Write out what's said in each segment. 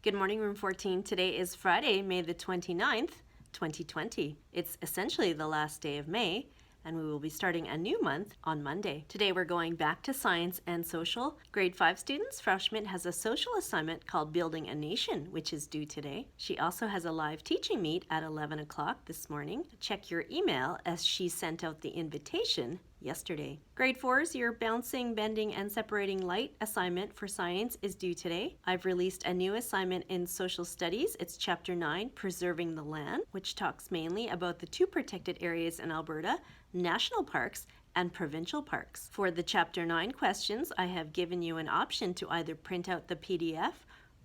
Good morning, Room 14. Today is Friday, May the 29th, 2020. It's essentially the last day of May, and we will be starting a new month on Monday. Today we're going back to science and social. Grade 5 students, Frau Schmidt has a social assignment called Building a Nation, which is due today. She also has a live teaching meet at 11 o'clock this morning. Check your email as she sent out the invitation yesterday. Grade 4's your bouncing, bending, and separating light assignment for science is due today. I've released a new assignment in social studies. It's chapter 9, Preserving the Land, which talks mainly about the two protected areas in Alberta, national parks and provincial parks. For the chapter 9 questions, I have given you an option to either print out the PDF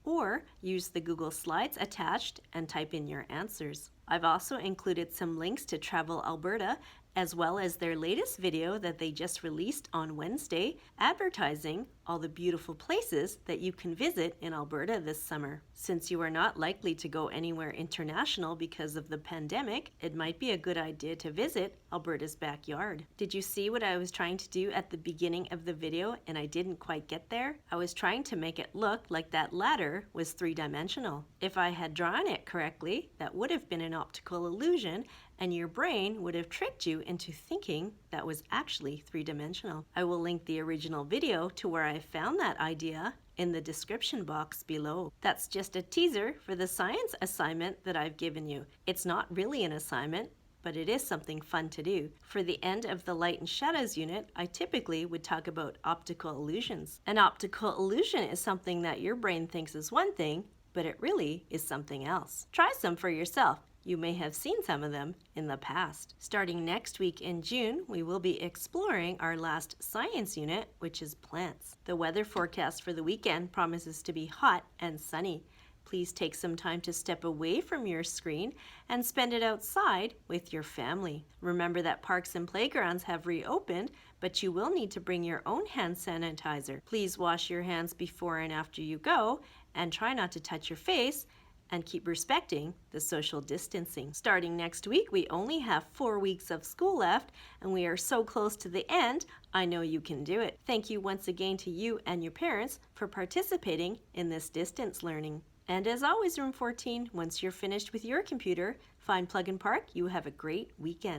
or use the Google Slides attached and type in your answers. I've also included some links to Travel Alberta, as well as their latest video that they just released on Wednesday, advertising all the beautiful places that you can visit in Alberta this summer. Since you are not likely to go anywhere international because of the pandemic, it might be a good idea to visit Alberta's backyard. Did you see what I was trying to do at the beginning of the video and I didn't quite get there? I was trying to make it look like that ladder was three-dimensional. If I had drawn it correctly, that would have been an optical illusion, and your brain would have tricked you into thinking that was actually three-dimensional. I will link the original video to where I found that idea in the description box below. That's just a teaser for the science assignment that I've given you. It's not really an assignment, but it is something fun to do. For the end of the light and shadows unit, I typically would talk about optical illusions. An optical illusion is something that your brain thinks is one thing, but it really is something else. Try some for yourself. You may have seen some of them in the past. Starting next week in June, we will be exploring our last science unit, which is plants. The weather forecast for the weekend promises to be hot and sunny. Please take some time to step away from your screen and spend it outside with your family. Remember that parks and playgrounds have reopened, but you will need to bring your own hand sanitizer. Please wash your hands before and after you go, and try not to touch your face, and keep respecting the social distancing. Starting next week, we only have 4 weeks of school left, and we are so close to the end, I know you can do it. Thank you once again to you and your parents for participating in this distance learning. And as always, Room 14, once you're finished with your computer, find Plug and Park. You have a great weekend.